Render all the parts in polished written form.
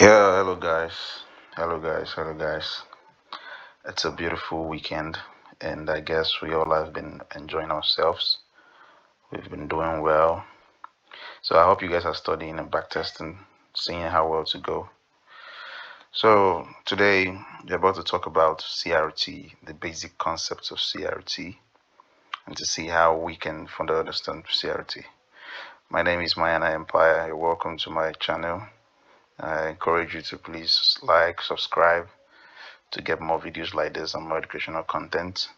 Yeah, hello guys. It's a beautiful weekend, and I guess we all have been enjoying ourselves. We've been doing well, so I hope you guys are studying and backtesting, seeing how well to go. So today we're about to talk about CRT, the basic concepts of CRT, and to see how we can further understand CRT. My name is Mayannar Empire. Welcome to my channel. I encourage you to please like, subscribe to get more videos like this and more educational content.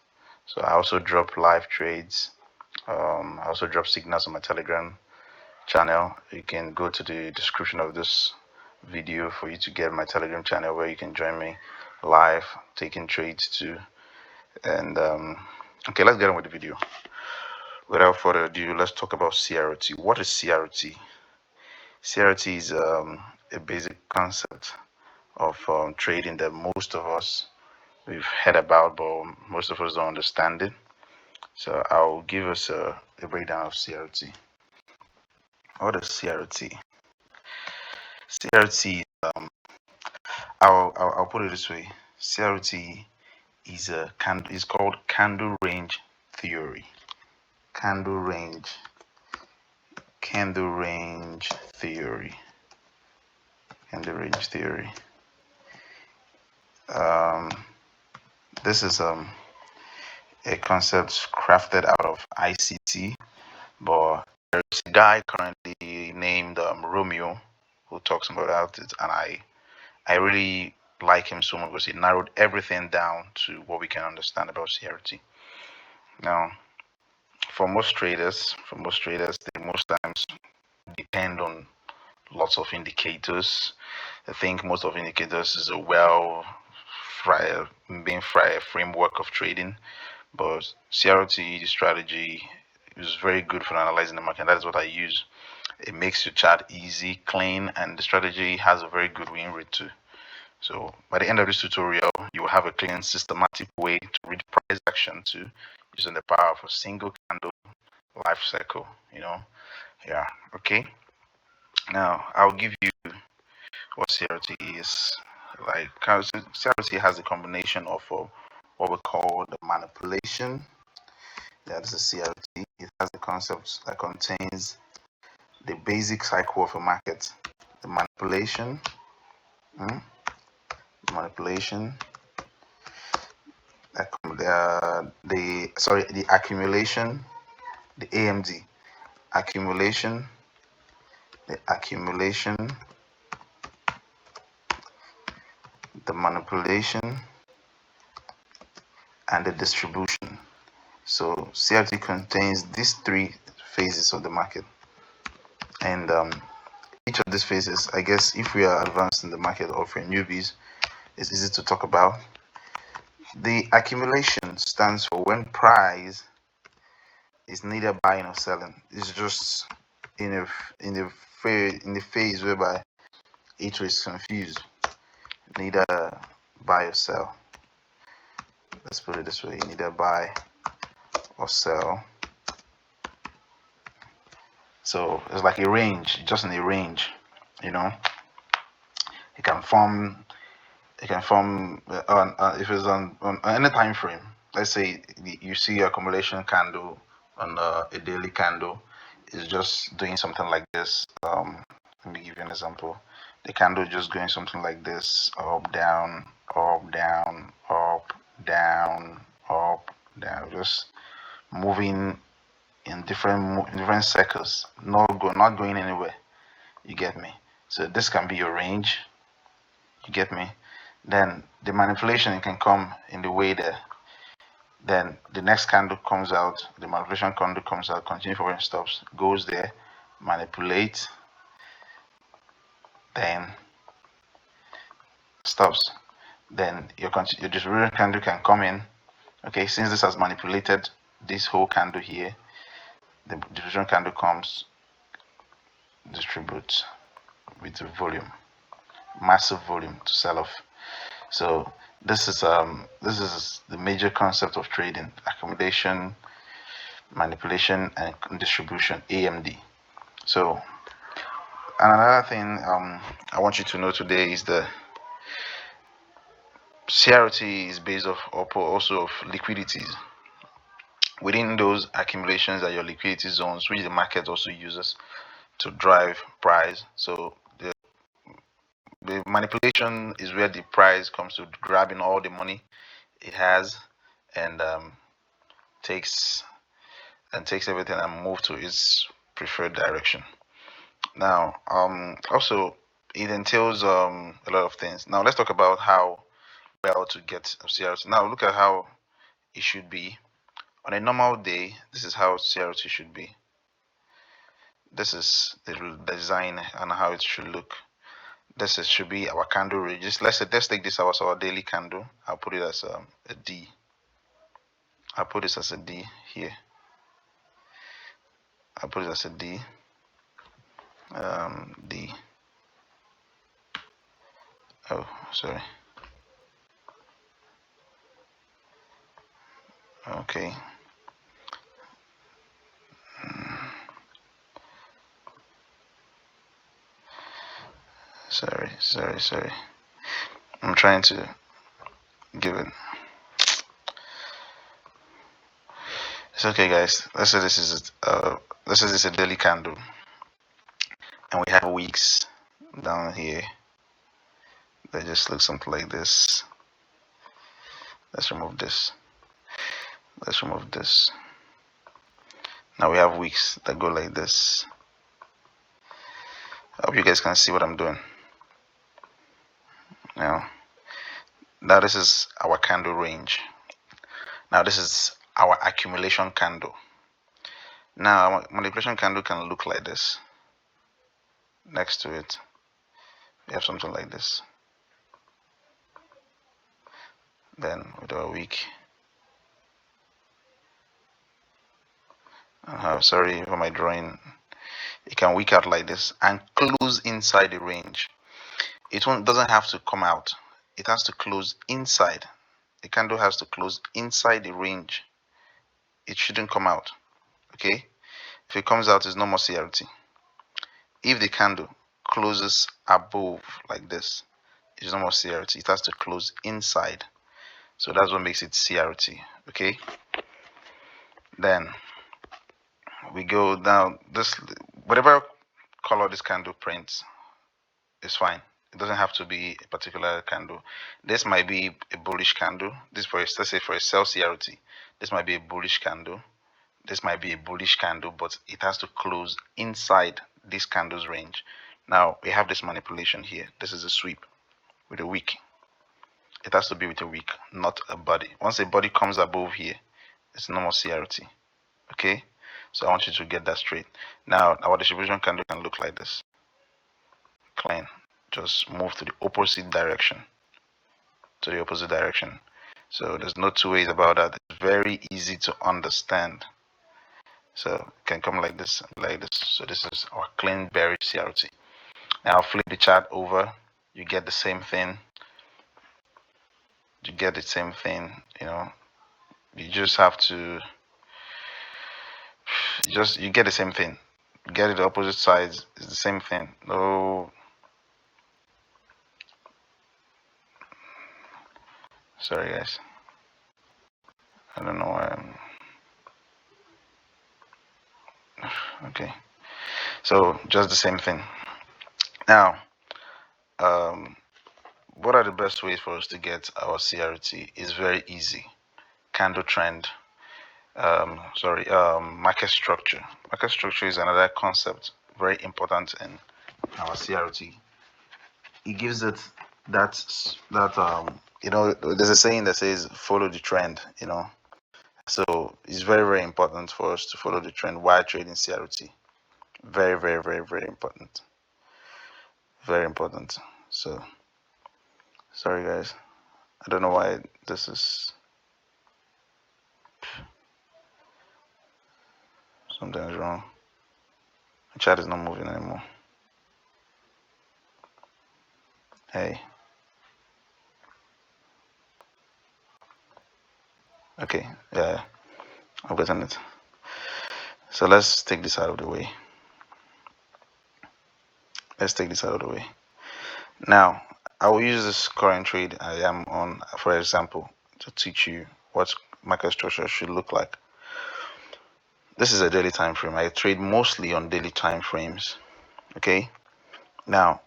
So I also drop live trades. I also drop signals on my Telegram channel. You can go to the description of this video for you to get my Telegram channel where you can join me live taking trades too. And okay, let's get on with the video. Without further ado, let's talk about CRT. What is CRT? CRT is a basic concept of trading that most of us we've heard about, but most of us don't understand it. So I'll give us a breakdown of CRT. What is CRT? CRT, I'll put it this way. CRT is called candle range theory. Candle range theory. Candle range theory. This is a concept crafted out of ICT, but there's a guy currently named Romeo who talks about it, and I really like him so much because he narrowed everything down to what we can understand about CRT. Now, for most traders, they most times depend on lots of indicators. I think most of indicators is a framework of trading, but CRT strategy is very good for analyzing the market. That is what I use. It makes your chart easy, clean, and the strategy has a very good win rate too. So by the end of this tutorial, you will have a clean, systematic way to read price action to using the power of a single candle life cycle. Yeah. Okay. Now I'll give you what CRT is. Like CRT has a combination of what we call the manipulation. That is a CRT. It has the concepts that contains the basic cycle of a market, the manipulation. Manipulation, the accumulation, the AMD, accumulation, the manipulation, and the distribution. So CRT contains these three phases of the market, and each of these phases, I guess, if we are advanced in the market or for newbies, it's easy to talk about. The accumulation stands for when price is neither buying or selling. It's just in the phase whereby it is confused, neither buy or sell. Let's put it this way: neither buy or sell. So it's like a range, just in a range. It can form if it's on any time frame. Let's say you see accumulation candle on a daily candle is just doing something like this. Let me give you an example. The candle is just going something like this: up, down, up, down, up, down, up, down, just moving in different circles, not going anywhere. You get me? So this can be your range. You get me? Then the manipulation can come in the way that then the next candle comes out, the manipulation candle comes out, continue forward and stops, goes there, manipulate, then stops. Then your distribution candle can come in. Okay, since this has manipulated this whole candle here, the distribution candle comes, distributes with the volume, massive volume to sell off. So this is the major concept of trading: accumulation, manipulation, and distribution, AMD. So another thing I want you to know today is the CRT is based off also of liquidities. Within those accumulations are your liquidity zones, which the market also uses to drive price. So the manipulation is where the price comes to grabbing all the money it has and takes everything and move to its preferred direction. Now, also it entails a lot of things. Now let's talk about how well to get a CRT. Now look at how it should be on a normal day. This is how CRT should be. This is the design and how it should look. Should be our candle range. Let's take this as our daily candle. I'll put it as a D. I'll put this as a D here. I'll put it as a D. D. Oh, sorry. Okay. Sorry. I'm trying to give it. It's okay, guys. Let's say this is a daily candle, and we have weeks down here. They just look something like this. Let's remove this. Now we have weeks that go like this. I hope you guys can see what I'm doing. Now this is our candle range. Now this is our accumulation candle. Now our manipulation candle can look like this. Next to it, we have something like this. Then with our week, sorry for my drawing, it can wick out like this and close inside the range. It doesn't have to come out. It has to close inside. The candle has to close inside the range. It shouldn't come out. Okay? If it comes out, it's no more CRT. If the candle closes above like this, it's no more CRT. It has to close inside. So that's what makes it CRT. Okay? Then we go down. This, whatever color this candle prints is fine. It doesn't have to be a particular candle. This might be a bullish candle. This let's say for a sell CRT, this might be a bullish candle. This might be a bullish candle, but it has to close inside this candle's range. Now we have this manipulation here. This is a sweep with a wick. It has to be with a wick, not a body. Once a body comes above here, it's no more CRT. Okay, so I want you to get that straight. Now our distribution candle can look like this. Clean. Just move to the opposite direction. So there's no two ways about that. It's very easy to understand. So it can come like this. So this is our clean bearish CRT. Now flip the chart over. You get the same thing. You get just have to you get the same thing. Get it the opposite sides. It's the same thing. No. Sorry, guys. I don't know why okay. So just the same thing. Now, what are the best ways for us to get our CRT? It's very easy. Candle trend. Market structure. Market structure is another concept very important in our CRT. It gives it there's a saying that says follow the trend. So it's very, very important for us to follow the trend while trading CRT. Very, very, very, very important. Very important. So sorry, guys. I don't know why this is something's wrong. The chat is not moving anymore. Hey. Okay. Yeah. I've gotten it. So let's take this out of the way. let's take this out of the way. Now, I will use this current trade I am on, for example, to teach you what market structure should look like. This is a daily time frame. I trade mostly on daily time frames. Okay. Now,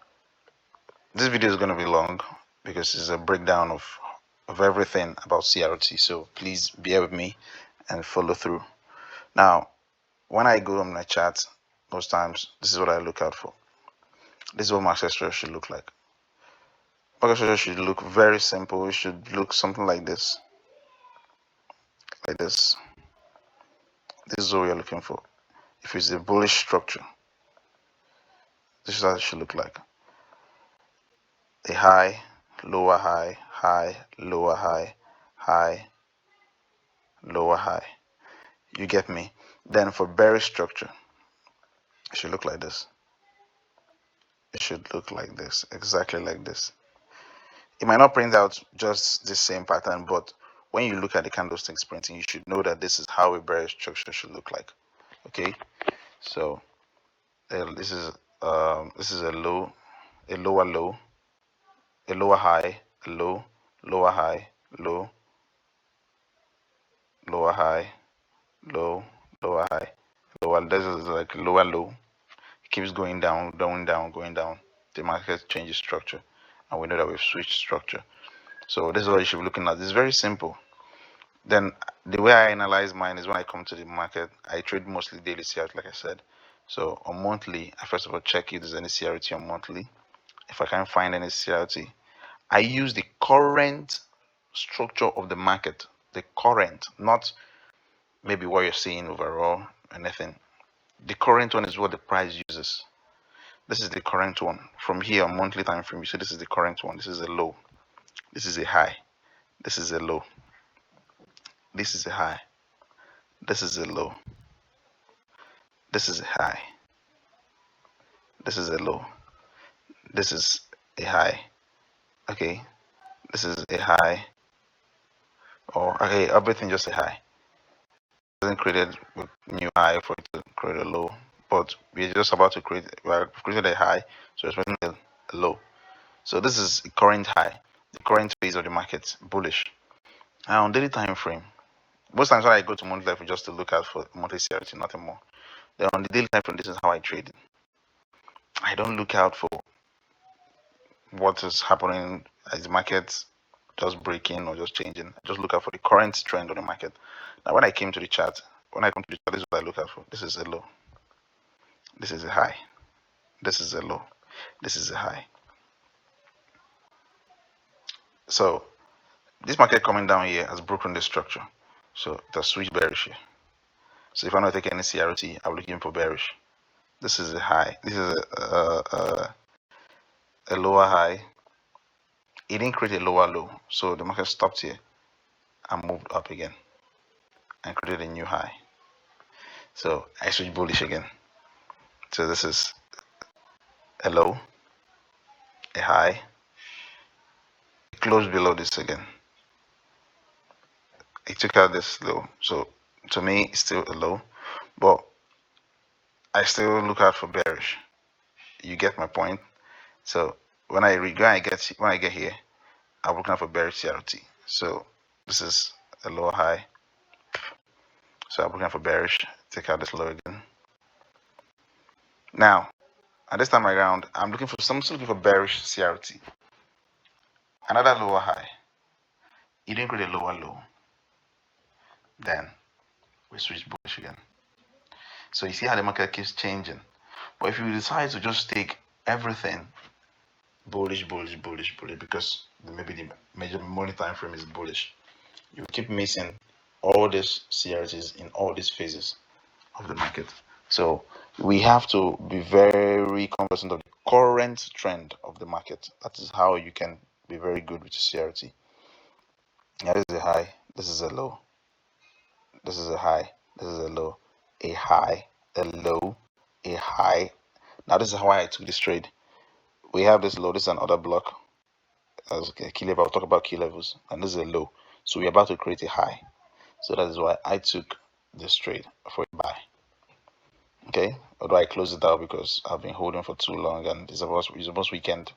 this video is going to be long because it's a breakdown of everything about CRT. So please bear with me and follow through. Now, when I go on my chart, most times this is what I look out for. This is what market structure should look like. Market structure should look very simple. It should look something like this. Like this. This is what we are looking for. If it's a bullish structure, this is how it should look like. A high, lower high, high, lower high, high, lower high. You get me? Then for bearish structure, it should look like this. It should look like this, exactly like this. It might not print out just the same pattern, but when you look at the candlesticks printing, you should know that this is how a bearish structure should look like. Okay, so this is a low, a lower low, a lower high, a low, lower high, low, lower high, low, lower high, lower. This is like lower low. It keeps going down, going down, going down. The market changes structure, and we know that we've switched structure. So this is what you should be looking at. It's very simple. Then the way I analyze mine is when I come to the market, I trade mostly daily CRT, like I said. So on monthly, I first of all check if there's any CRT on monthly. If I can't find any CRT, I use the current structure of the market. The current, not maybe what you're seeing overall, anything. The current one is what the price uses. This is the current one. From here on monthly time frame, you see this is the current one. This is a low. This is a high. This is a low. This is a high. This is a low. This is a high. This is a low. This is a high. Okay. This is a high. Or okay, everything just a high. It wasn't created with new high for it to create a low. But we're just about to we've created a high, so it's making a low. So this is the current high, the current phase of the market, bullish. Now on daily time frame, most times when I go to monthly life just to look out for monthly CRT, nothing more. Then on the daily time frame, this is how I trade it. I don't look out for what is happening as the market just breaking or just changing. I just look out for the current trend on the market. Now when I came to the chart, when I come to the chart, this is what I look out for. This is a low. This is a high. This is a low. This is a high. So this market coming down here has broken the structure. So it has switched bearish here. So if I'm not taking any CRT, I'm looking for bearish. This is a high. This is a lower high. It didn't create a lower low. So the market stopped here and moved up again and created a new high. So I switch bullish again. So this is a low, a high, close below this again. I took out this low. So to me, it's still a low, but I still look out for bearish. You get my point? So when I get here, I'm looking out for bearish CRT. So this is a lower high. So I'm looking out for bearish. Take out this low again. Now, at this time around, I'm looking for bearish CRT. Another lower high. You didn't create a lower low. Then we switch bullish again. So you see how the market keeps changing. But if you decide to just take everything bullish, bullish, bullish, bullish, because maybe the major money time frame is bullish, you keep missing all these CRTs in all these phases of the market. So we have to be very cognizant of the current trend of the market. That is how you can be very good with CRT. Now this is a high, this is a low, this is a high, this is a low, a high, a low, a high. Now this is how I took this trade. We have this low, this is another block. As a key level, I'll talk about key levels, and this is a low. So we're about to create a high. So that is why I took this trade for a buy. Okay, although I closed it out because I've been holding for too long and it's almost weekend.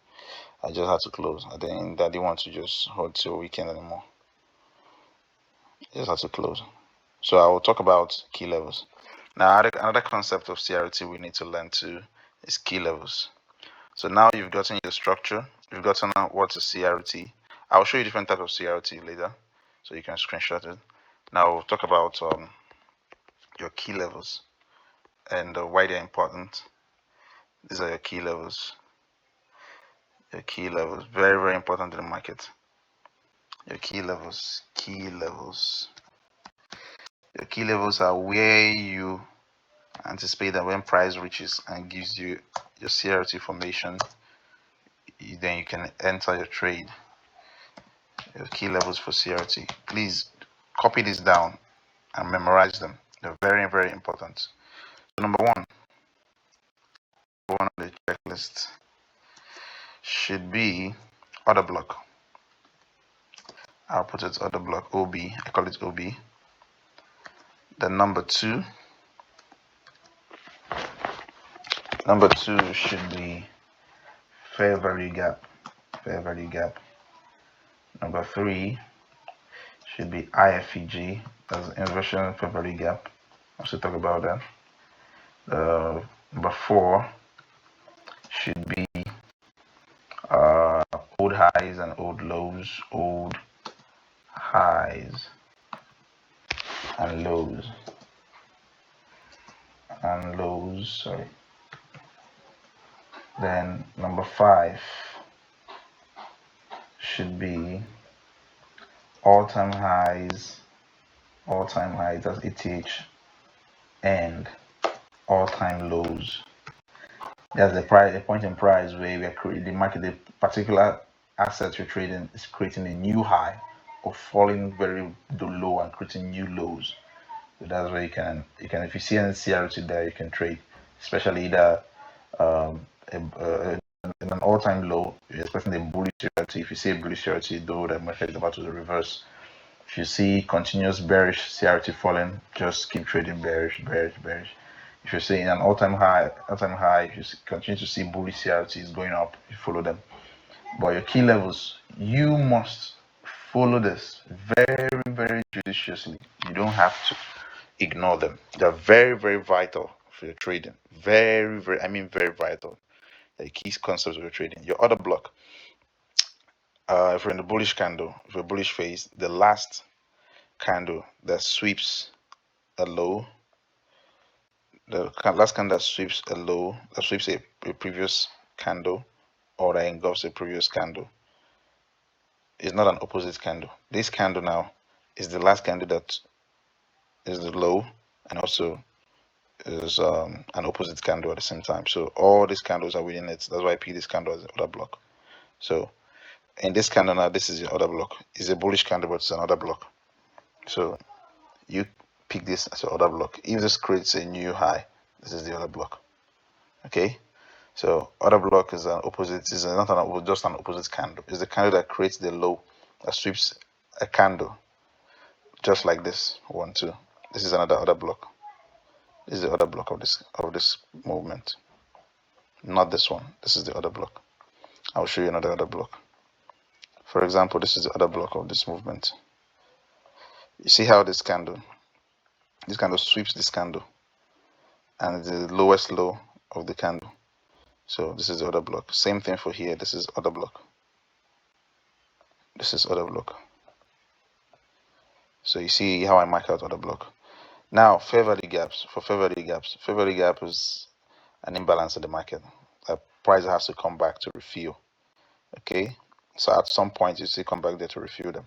I just had to close. I didn't want to just hold till weekend anymore. Just had to close. So I will talk about key levels. Now, another concept of CRT we need to learn too is key levels. So now you've gotten your structure, you've gotten what's a CRT. I'll show you different types of CRT later, so you can screenshot it. Now we'll talk about your key levels and why they're important. These are your key levels. Your key levels, very, very important in the market. Your key levels, Your key levels are where you anticipate that when price reaches and gives you your CRT formation, then you can enter your trade. Your key levels for CRT. Please copy this down and memorize them. They're very, very important. So number one on the checklist should be order block. I'll put it order block OB. I call it OB. Then number two should be fair value gap. Number three should be IFEG. That's inversion fair value gap. I should talk about that. Number four should be old highs and old lows. Old highs and lows. Sorry. Then number five should be all-time highs, that's ETH, and all-time lows. That's the point in price where we are creating the market, the particular asset you're trading is creating a new high or falling very low and creating new lows. So that's where you can if you see any CRT there, you can trade, especially either in an all-time low, you're expecting a bullish CRT. If you see a bullish CRT, though, the market is about to reverse. If you see continuous bearish CRT falling, just keep trading bearish. If you're seeing an all-time high, if you continue to see bullish CRTs going up, you follow them. But your key levels, you must follow this very, very judiciously. You don't have to ignore them. They're very, very vital for your trading. Very, very vital. The key concepts of your trading. Your order block. If you're in the bullish candle, if you're bullish phase, the last candle that sweeps a low, the last candle that sweeps a low, that sweeps a previous candle, or that engulfs a previous candle, is not an opposite candle. This candle now is the last candle that is the low and also is an opposite candle at the same time. So all these candles are within it. That's why I pick this candle as the order block. So in this candle now, this is the order block. It's a bullish candle, but it's an order block. So you pick this as your order block. If this creates a new high, this is the order block. Okay, so order block is an opposite, is not just an opposite candle. It's the candle that creates the low, that sweeps a candle just like this. 1, 2. This is another order block. This is the order block of this movement, not this one. This is the order block. I'll show you another order block. For example, this is the order block of this movement. You see how this candle sweeps this candle and the lowest low of the candle. So this is the order block. Same thing for here. This is order block. This is order block. So you see how I mark out order block. Now fair value gaps. For fair value gap is an imbalance in the market. The price has to come back to refill. Okay, so at some point you see come back there to refill them.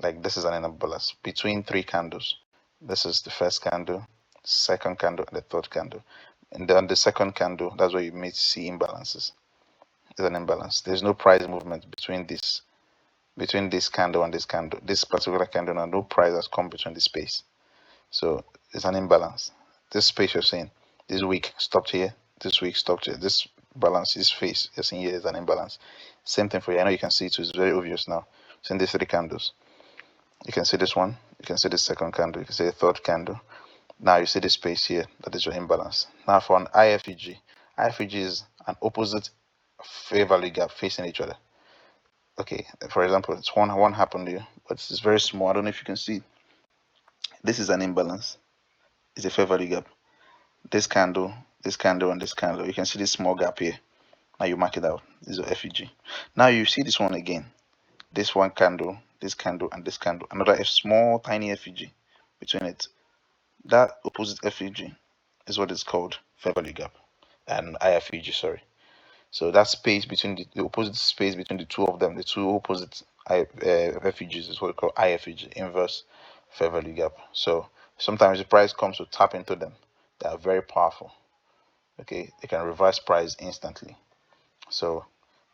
Like this is an imbalance between 3 candles. This is the first candle, second candle, and the third candle. And then the second candle, that's where you may see imbalances. There's an imbalance. There's no price movement between this candle and this candle. This particular candle, now no price has come between this space. So it's an imbalance. This space you're seeing, this week stopped here, this week stopped here. This balance, this phase you're seeing here is an imbalance. Same thing for you. I know you can see it too. It's very obvious now. Seeing these 3 candles. You can see this one. You can see the second candle. You can see the third candle. Now you see the space here, that is your imbalance. Now for an IFEG, IFEG is an opposite fair value gap facing each other. Okay, for example, it's one happened here, but it's very small. I don't know if you can see. This is an imbalance. It's a fair value gap. This candle, and this candle. You can see this small gap here. Now you mark it out. This is your FEG. Now you see this one again. This one candle, this candle, and this candle. Another small, tiny FEG between it. That opposite FEG is what is called fair value gap, and IFEG. Sorry. So that space between the opposite space between the two of them, the two opposite FEGs, is what we call IFEG, inverse fair value gap. So sometimes the price comes to tap into them. They are very powerful. Okay, they can reverse price instantly. So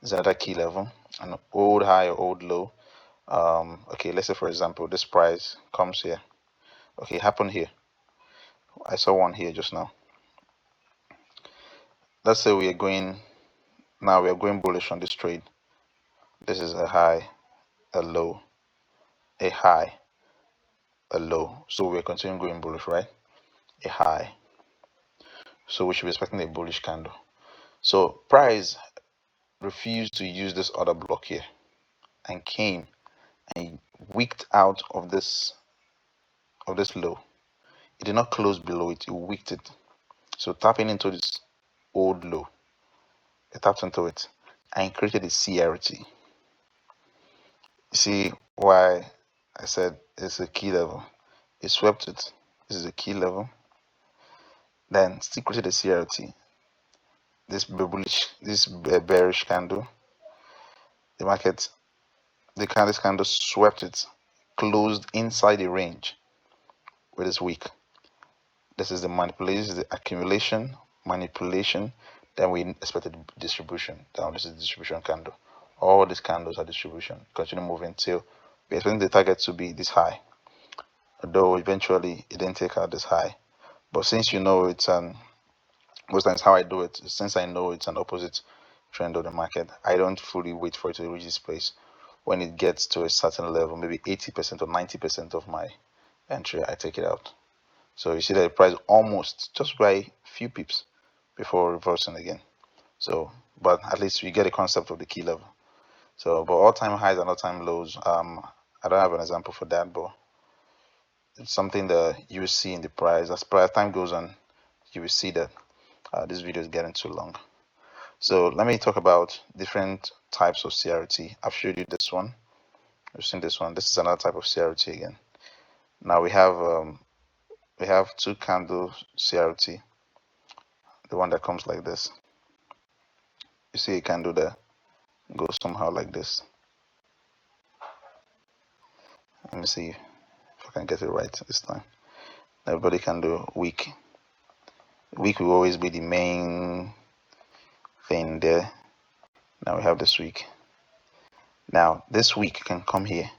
this is another key level, an old high or old low. Okay, let's say for example this price comes here. Okay, it happened here. I saw one here just now. Let's say we are going bullish on this trade. This is a high, a low, a high, a low. So we're continuing going bullish, right? A high. So we should be expecting a bullish candle. So price refused to use this other block here and came and wicked out of this low. It did not close below it, it wicked it. So tapping into this old low, it tapped into it and created a CRT. You see why I said it's a key level. It swept it. This is a key level. Then still created a CRT. This bearish candle. The market, this candle swept it, closed inside the range where it's weak. This is the manipulation, this is the accumulation, manipulation. Then we expected distribution. Now this is the distribution candle. All these candles are distribution. Continue moving till we expect the target to be this high. Although eventually it didn't take out this high. But since you know it's most times how I do it, since I know it's an opposite trend of the market, I don't fully wait for it to reach this place. When it gets to a certain level, maybe 80% or 90% of my entry, I take it out. So you see that the price almost just by a few pips before reversing again. So, but at least we get a concept of the key level. So, but all-time highs and all-time lows, I don't have an example for that, but it's something that you will see in the price. As time goes on, you will see that this video is getting too long. So let me talk about different types of CRT. I've showed you this one. You've seen this one. This is another type of CRT again. Now we have two candle CRT. The one that comes like this. You see a candle there goes somehow like this. Let me see if I can get it right this time. Everybody can do week. Week will always be the main thing there. Now we have this week. Now this week can come here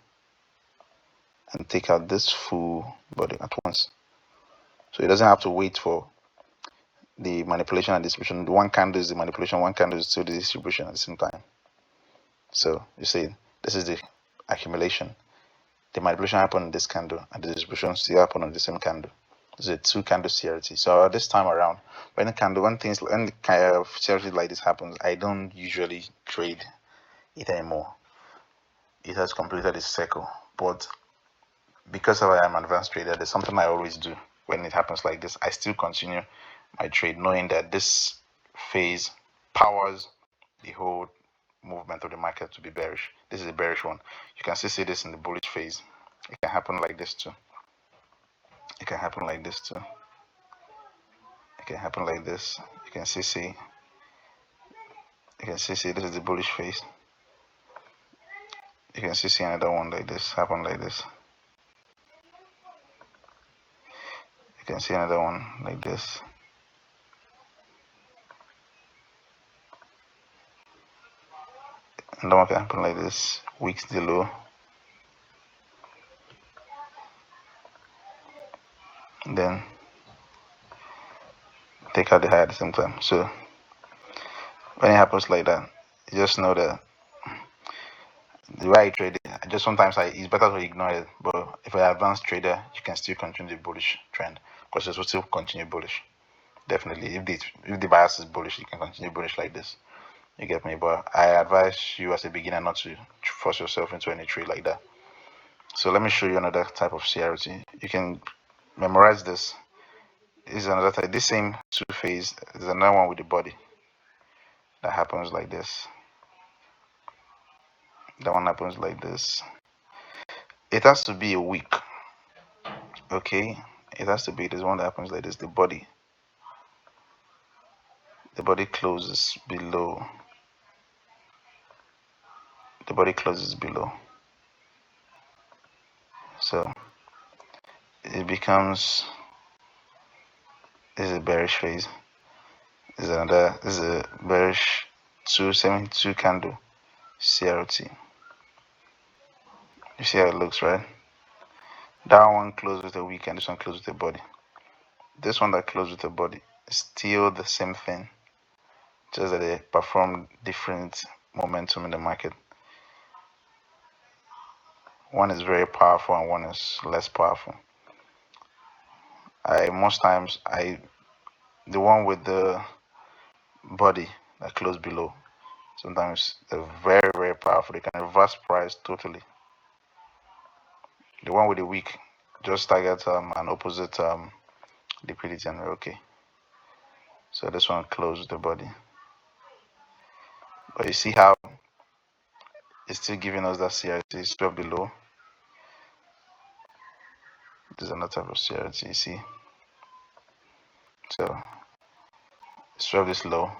and take out this full body at once. So it doesn't have to wait for the manipulation and distribution. One candle is the manipulation, one candle is still the distribution at the same time. So you see, this is the accumulation. The manipulation happened on this candle, and the distribution still happened on the same candle. This is a two candle CRT. So this time around, when the kind of CRT like this happens, I don't usually trade it anymore. It has completed its cycle. But because I am an advanced trader, there's something I always do when it happens like this. I still continue my trade, knowing that this phase powers the whole movement of the market to be bearish. This is a bearish one. You can still see this in the bullish phase. It can happen like this too. It can happen like this too. It can happen like this. You can still see. You can still see this is the bullish phase. You can still see another one like this happen like this. You can see another one like this. Another one can happen like this. Weeks the low. Then take out the high at the same time. So when it happens like that, you just know that the way I trade it, just sometimes it's better to ignore it. But if you're an advanced trader, you can still continue the bullish trend. because it will still continue bullish. Definitely, if the bias is bullish, you can continue bullish like this. You get me? But I advise you as a beginner not to force yourself into any trade like that. So let me show you another type of CRT. You can memorize this. This is another type. This same two phase is another one with the body that happens like this. That one happens like this. It has to be a week. Okay, it has to be this one that happens like this. The body closes below. The body closes below. So it becomes, this is a bearish phase. This is a bearish 272 candle CRT. You see how it looks, right? That one closed with a week and this one closed with a body. This one that closed with a body is still the same thing, just that they perform different momentum in the market. One is very powerful and one is less powerful. Most times the one with the body that closed below, sometimes they're very, very powerful. They can reverse price totally. The one with the weak just targets an opposite liquidity and we're okay. So this one closed the body. But you see how it's still giving us that CRT still below. This is another type of CRT, you see. So swap this low,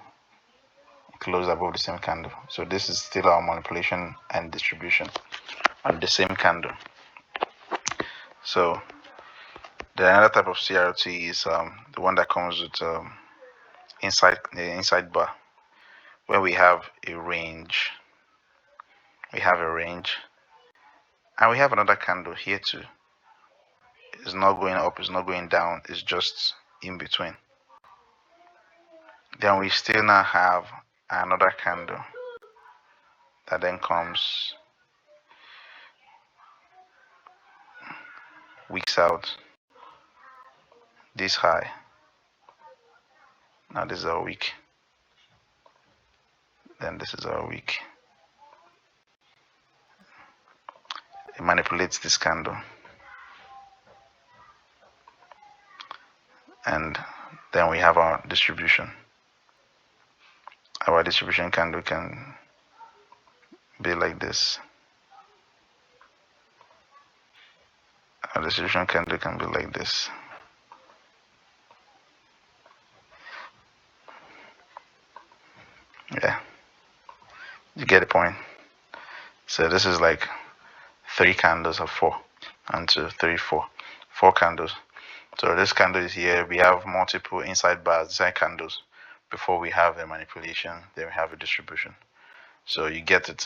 close above the same candle. So this is still our manipulation and distribution on the same candle. So the another type of CRT is the one that comes with the inside bar, where we have a range. We have a range, and we have another candle here too. It's not going up, it's not going down, it's just in between. Then we still now have another candle that then comes weeks out, this high. Now this is our week. Then this is our week. It manipulates this candle. And then we have our distribution. Our distribution candle can be like this. Our distribution candle can be like this. Yeah, you get the point. So this is like 3 candles of 4, 1, 2, 3, 4, 4 candles. So this candle is here. We have multiple inside bars, inside candles, before we have a manipulation. Then we have a distribution. So you get it.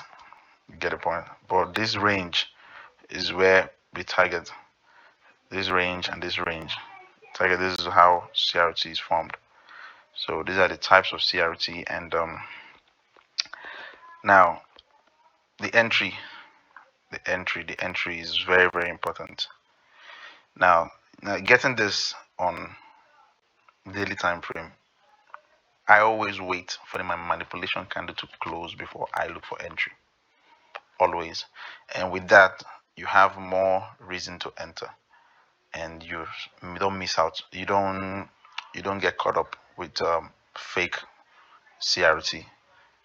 You get the point. But this range is where we target. This range and this range. Target. This is how CRT is formed. So these are the types of CRT, and now the entry is very, very important. Now getting this on daily time frame, I always wait for the manipulation candle to close before I look for entry. Always. And with that, you have more reason to enter, and you don't miss out. You don't get caught up with fake CRT,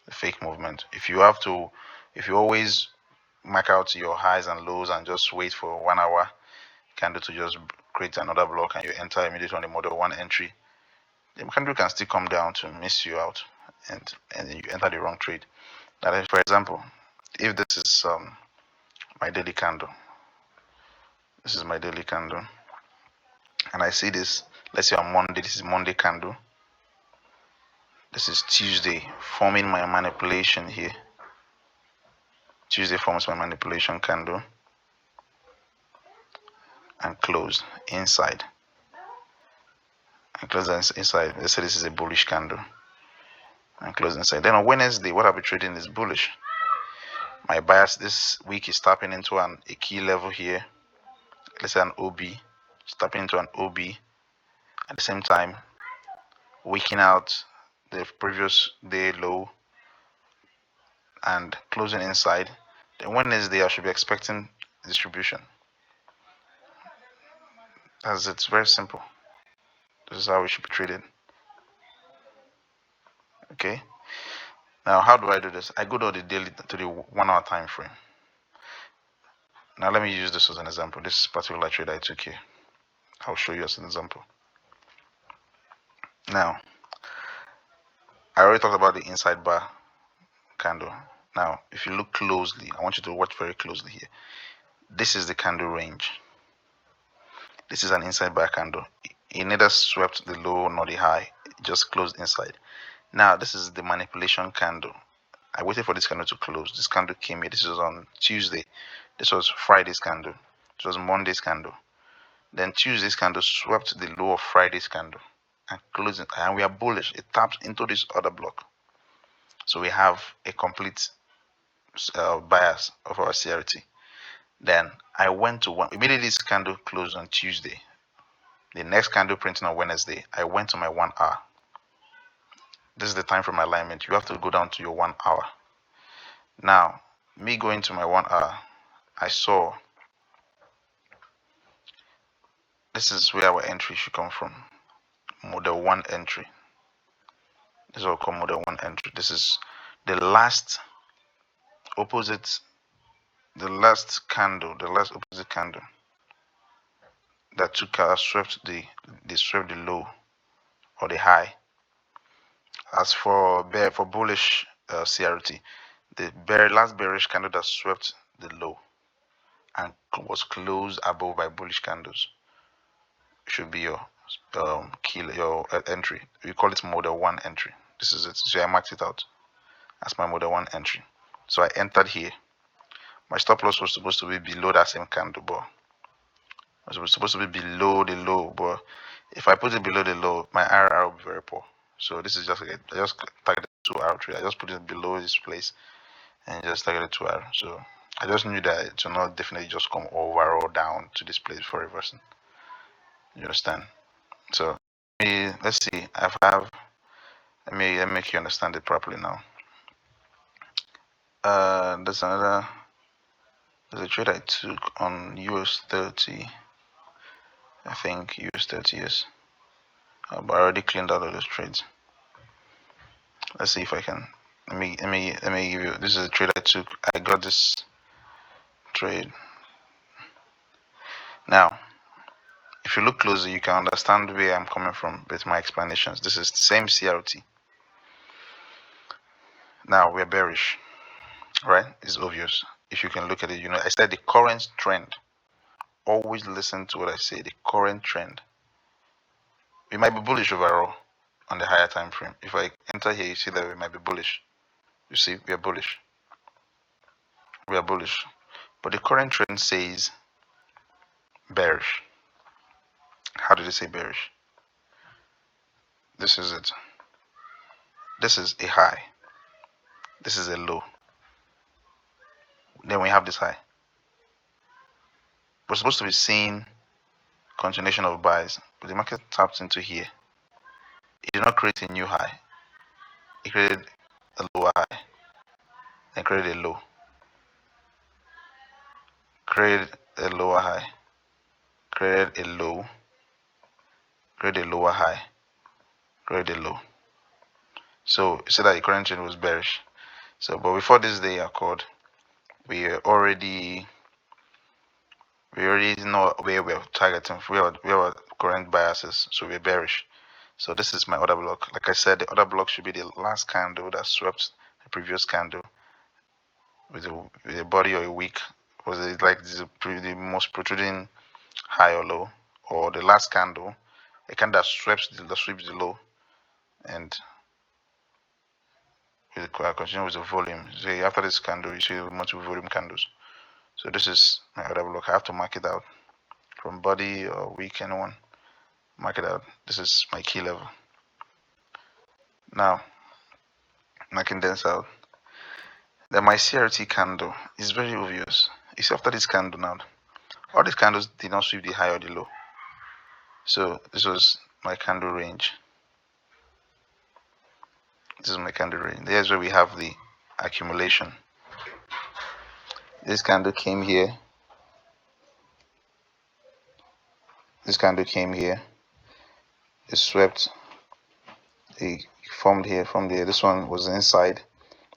the fake movement. If you always mark out your highs and lows and just wait for 1 hour candle to just create another block and you enter immediately on the model 1 entry, the candle can still come down to miss you out, and you enter the wrong trade. Now, for example, if this is my daily candle, this is my daily candle, and I see this, let's say on Monday, this is Monday candle, this is Tuesday, forming my manipulation here. Tuesday forms my manipulation candle and close inside. And close inside. Let's say this is a bullish candle and close inside. Then on Wednesday, what I'll be trading is bullish. My bias this week is tapping into a key level here. Let's say an OB. It's tapping into an OB At the same time, weakening out the previous day low and closing inside, then Wednesday I should be expecting distribution. As it's very simple. This is how we should be treated. Okay. Now, how do I do this? I go to the daily to the 1 hour time frame. Now, let me use this as an example. This particular trade I took here, I'll show you as an example. Now, I already talked about the inside bar candle. Now, if you look closely, I want you to watch very closely here. This is the candle range. This is an inside bar candle. It neither swept the low nor the high. It just closed inside. Now, this is the manipulation candle. I waited for this candle to close. This candle came here. This was on Tuesday. This was Friday's candle. This was Monday's candle. Then Tuesday's candle swept the low of Friday's candle and closed it. And we are bullish. It taps into this other block. So we have a complete bias of our CRT. Then I went to one. Immediately this candle closed on Tuesday. The next candle printing on Wednesday. I went to my 1 hour. This is the time frame alignment. You have to go down to your 1 hour. Now, me going to my 1 hour, I saw this is where our entry should come from. Model 1 entry. This is what we call model 1 entry. This is the last opposite, the last opposite candle that swept the low or the high. As for bullish CRT, the last bearish candle that swept the low and was closed above by bullish candles should be your your entry. We call it model 1 entry. This is it. So I marked it out as my model 1 entry. So I entered here. My stop loss was supposed to be below that same candle, but it was supposed to be below the low. But if I put it below the low, my IRR will be very poor. So this is I just targeted 2R trade. I just put it below this place and just targeted 2R. So I just knew that it will not definitely just come over or down to this place for reversing. You understand? So let's see. Let me make you understand it properly now. There's a trade I took on US 30. I think US 30 is. But I already cleaned out all those trades. Let's see if I can. Let me give you. This is a trade I took. I got this trade. Now, if you look closely, you can understand where I'm coming from with my explanations. This is the same CRT. Now we're bearish, right? It's obvious. If you can look at it, you know, I said the current trend. Always listen to what I say. The current trend. We might be bullish overall on the higher time frame. If I enter here, you see that we might be bullish. You see, we are bullish. We are bullish. But the current trend says bearish. How did it say bearish? This is it. This is a high. This is a low. Then we have this high. We're supposed to be seeing continuation of buys, but the market tapped into here. It did not create a new high. It created a lower high. Then created a low. Created a lower high. Created a low. Created a lower high. Created a low. So you see that the current trend was bearish. So, but before this day occurred, we already know where we're targeting. We have our current biases, so we're bearish. So this is my order block. Like I said, the order block should be the last candle that swept the previous candle with a body or a wick. Was it like the most protruding high or low, or the last candle, a candle that sweeps the low, and we'll continue with the volume. So after this candle, you see multiple volume candles. So this is my order block. I have to mark it out from body or wick, anyone. Mark it out. This is my key level. Now, marking this out. Then my CRT candle is very obvious. You see, after this candle now, all these candles did not sweep the high or the low. So this was my candle range. This is my candle range. Here's where we have the accumulation. This candle came here. This candle came here. It swept. It formed here, from there. This one was inside.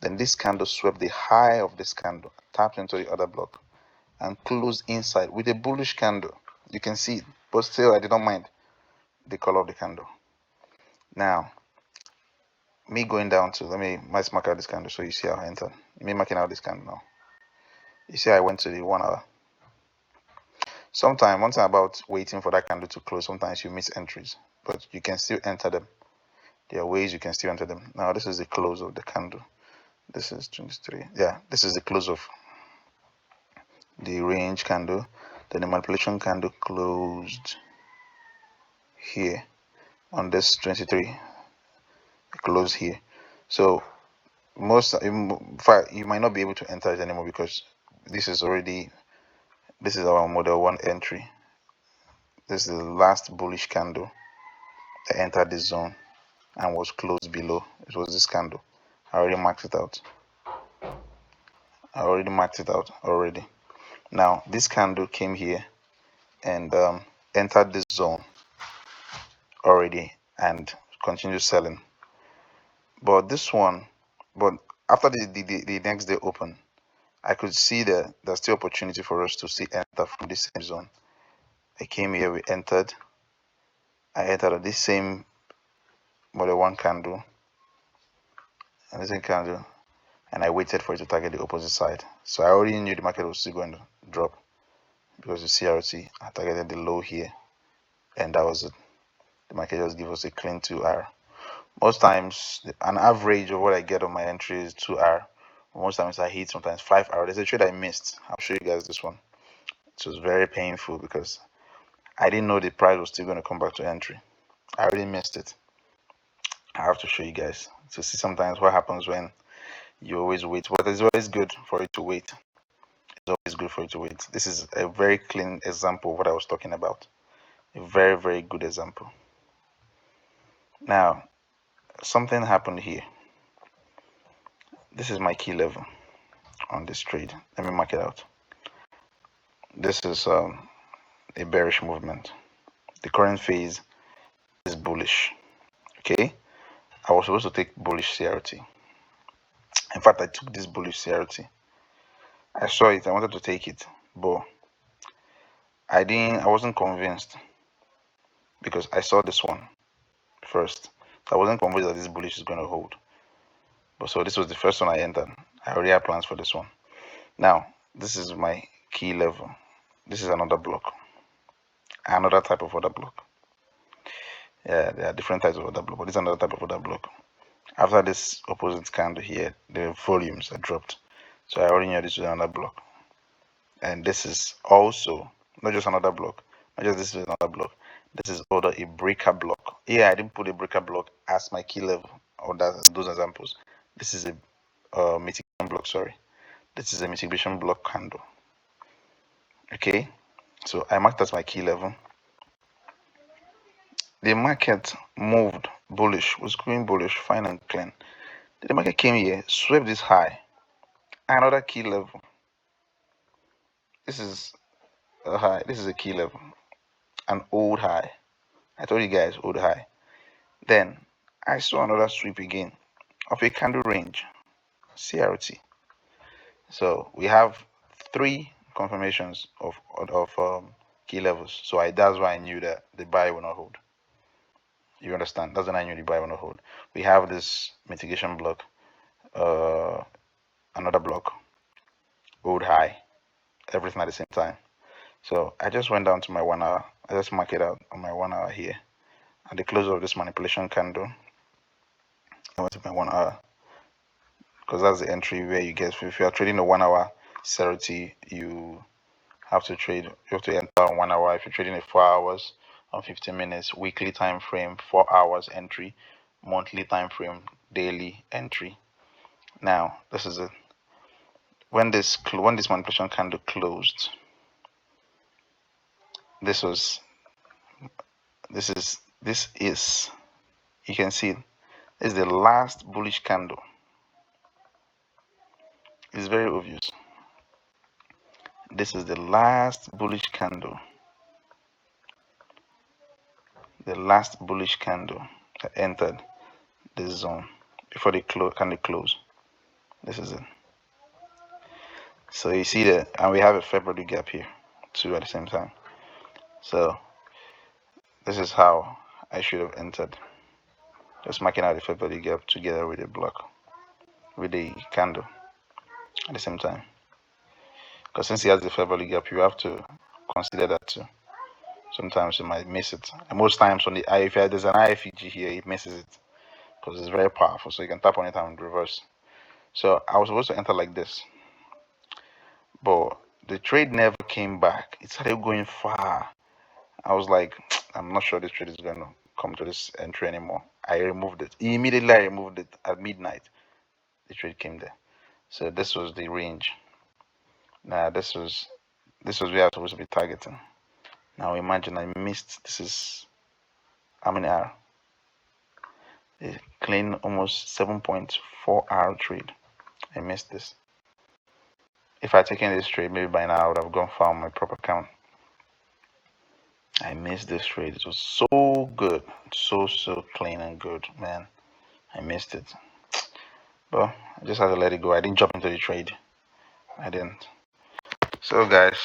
Then this candle swept the high of this candle, tapped into the other block, and closed inside with a bullish candle. You can see it, but still I did not mind the color of the candle. Now, me going down to, let's mark out this candle so you see how I entered. Me marking out this candle now. You see I went to the 1 hour. One thing about waiting for that candle to close, sometimes you miss entries, but you can still enter them. There are ways you can still enter them. Now this is the close of the candle. This is 23. Yeah, this is the close of the range candle. Then the manipulation candle closed here on this 23. Close here. So you might not be able to enter it anymore because this is our model 1 entry. This is the last bullish candle that entered this zone and was closed below. It was this candle. I already marked it out. Already. Now this candle came here and entered this zone already and continued selling. But after the next day open, I could see that there's still opportunity for us to see enter from this same zone. I came here, we entered. I entered at this same model 1 candle and this same candle, and I waited for it to target the opposite side. So I already knew the market was still going to drop because the CRT I targeted the low here, and that was it. The market just gave us a clean 2R. Most times, an average of what I get on my entry is 2R. Most times I hit, sometimes 5R. There's a trade I missed. I'll show you guys this one. It was very painful because I didn't know the price was still going to come back to entry. I already missed it. I have to show you guys to see sometimes what happens when you always wait. But it's always good for you to wait. It's always good for you to wait. This is a very clean example of what I was talking about. A very, very good example. Now, something happened here. This is my key level on this trade. Let me mark it out. This is a bearish movement. The current phase is bullish. Okay, I was supposed to take bullish CRT. In fact, I took this bullish CRT. I saw it. I wanted to take it, but I wasn't convinced because I saw this one first. I wasn't convinced that this bullish is going to hold. But so this was the first one I entered. I already had plans for this one. Now, this is my key level. This is another block. Another type of order block. Yeah, there are different types of order block, but this is another type of order block. After this opposite candle here, the volumes are dropped. So I already knew this was another block. And this is also not just another block, not just this is another block. This is also a breaker block. Yeah, I didn't put a breaker block as my key level or those examples. This is a mitigation block, sorry. This is a mitigation block candle. Okay, so I marked as my key level. The market moved bullish, was going bullish, fine and clean. The market came here, swept this high, another key level. This is a high, this is a key level, an old high. I told you guys, old high. Then I saw another sweep again of a candle range, CRT. So we have 3 confirmations of key levels. So that's why I knew that the buy will not hold. You understand? That's when I knew the buy will not hold. We have this mitigation block, another block, old high, everything at the same time. So I just went down to my 1 hour. I just mark it out on my 1 hour here. At the close of this manipulation candle, I went to my 1 hour because that's the entry where you get. If you are trading a 1 hour CRT, you have to enter on 1 hour. If you're trading a 4 hours on 15 minutes, weekly time frame, 4 hours entry, monthly time frame, daily entry. Now this is it. When this manipulation candle closed, this is This is, you can see it, this is the last bullish candle. It's very obvious. This is the last bullish candle. The last bullish candle that entered this zone before the candle close. This is it. So you see that, and we have a February gap here too at the same time. So this is how I should have entered. Just marking out the February gap together with the block, with the candle at the same time. Because since he has the February gap, you have to consider that too. Sometimes you might miss it. And most times on the if there's an IFEG here, it misses it because it's very powerful. So you can tap on it and reverse. So I was supposed to enter like this, but the trade never came back. It started going far. I was like, I'm not sure this trade is going to come to this entry anymore. I removed it. Immediately I removed it at midnight. The trade came there. So this was the range. Now this was where I was supposed to be targeting. Now imagine I missed. This is how many hour? A clean almost 7.4 hour trade. I missed this. If I had taken this trade, maybe by now I would have gone far on my proper count. I missed this trade. It was so good, so clean and good, man. I missed it. But I just had to let it go. I didn't jump into the trade. I didn't. So guys,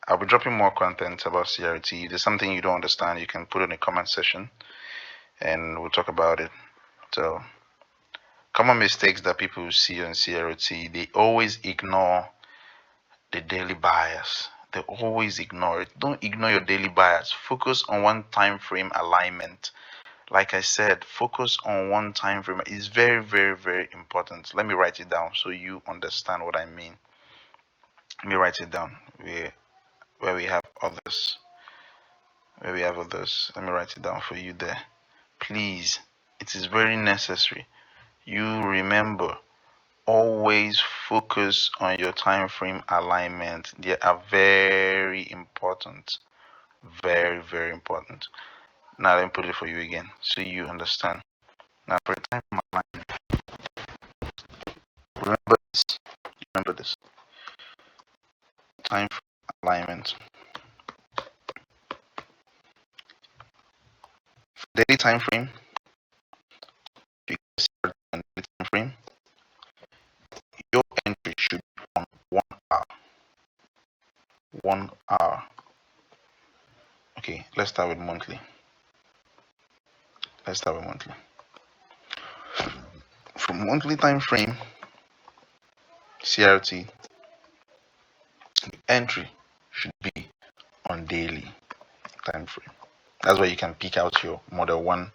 I'll be dropping more content about CRT. If there's something you don't understand, you can put it in the comment section and we'll talk about it. So common mistakes that people see on CRT, they always ignore the daily bias. They always ignore it. Don't ignore your daily bias. Focus on one time frame alignment. Like I said, focus on one time frame. It's very important. Let me write it down so you understand what I mean. Let me write it down where we have others. Where we have others. Let me write it down for you there. Please, it is very necessary. You remember, always focus on your time frame alignment. They are very important. Very important. Now let me put it for you again so you understand. Now for time frame alignment, remember this time frame alignment. Daily time frame, you can see on daily time frame, your entry should be on 1 hour. 1 hour. Okay, let's start with monthly. From monthly time frame, CRT, the entry should be on daily time frame. That's where you can pick out your model one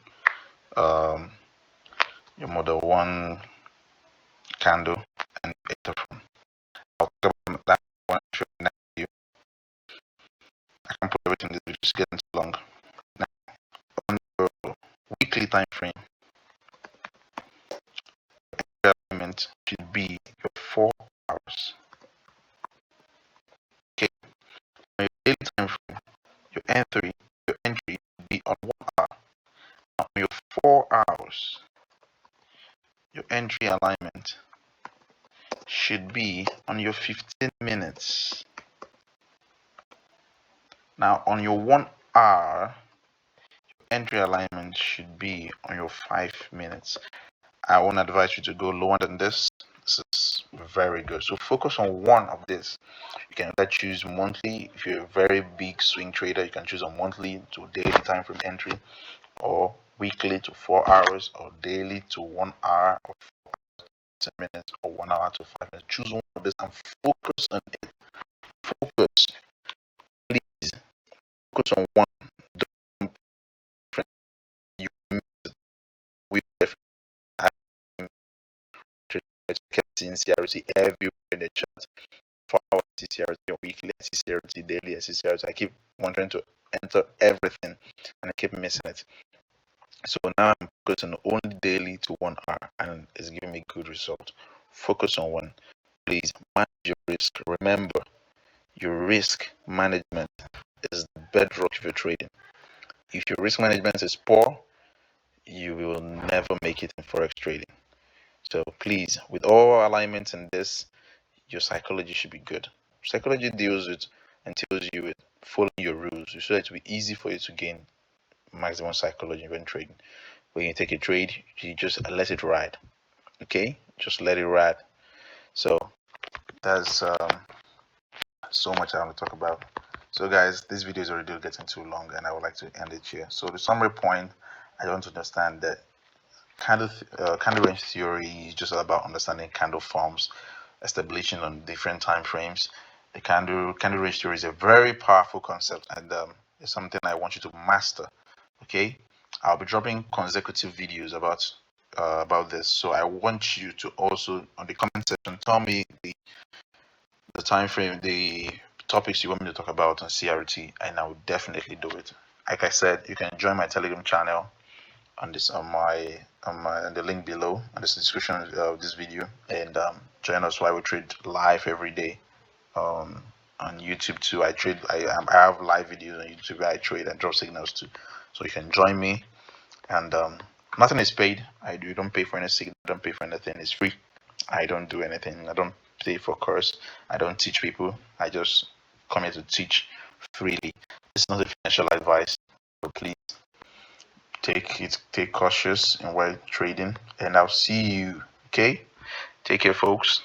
candle and enter from. I'll talk about that one next video. I can put everything in this video, just getting too long. Now, on the weekly time frame, your element should be your 4 hours. Okay, on your daily time frame, your entry should be on 1 hour. Now, on your 4 hours, your entry alignment should be on your 15 minutes. Now on your 1 hour, your entry alignment should be on your 5 minutes. I won't advise you to go lower than this. This is very good. So focus on one of this. You can either choose monthly. If you're a very big swing trader, you can choose a monthly to daily time frame entry, or weekly to 4 hours, or daily to 1 hour, or 10 minutes, or 1 hour to 5 minutes. Choose one of this and focus on it. Focus. Please focus on one. You we kept seeing CRT everywhere in the chat. 4 hours CRT, weekly CRT, daily CRT. I keep wanting to enter everything and I keep missing it. So now I'm focusing only daily to 1 hour and it's giving me good result. Focus on one. Please manage your risk. Remember, your risk management is the bedrock of your trading. If your risk management is poor, you will never make it in Forex trading. So please, with all alignments in this, your psychology should be good. Psychology deals with and tells you with following your rules so that it will be easy for you to gain maximum psychology when trading. When you take a trade, you just let it ride. Okay, just let it ride. So that's so much I want to talk about. So guys, this video is already getting too long, and I would like to end it here. So the summary point, I want to understand that candle range theory is just about understanding candle forms, establishing on different time frames. The candle range theory is a very powerful concept, and it's something I want you to master. Okay, I'll be dropping consecutive videos about this, so I want you to also on the comment section tell me the time frame, the topics you want me to talk about on CRT, and I will definitely do it. Like I said, you can join my Telegram channel on this on the link below in the description of this video, and join us while we trade live every day. On YouTube too, I have live videos on YouTube where I trade and drop signals too, so you can join me. And nothing is paid. You don't pay for any signal, don't pay for anything. It's free. I don't do anything. I don't pay for course. I don't teach people. I just come here to teach freely. It's not a financial advice. So please take cautious in while trading, and I'll see you. Okay, take care, folks.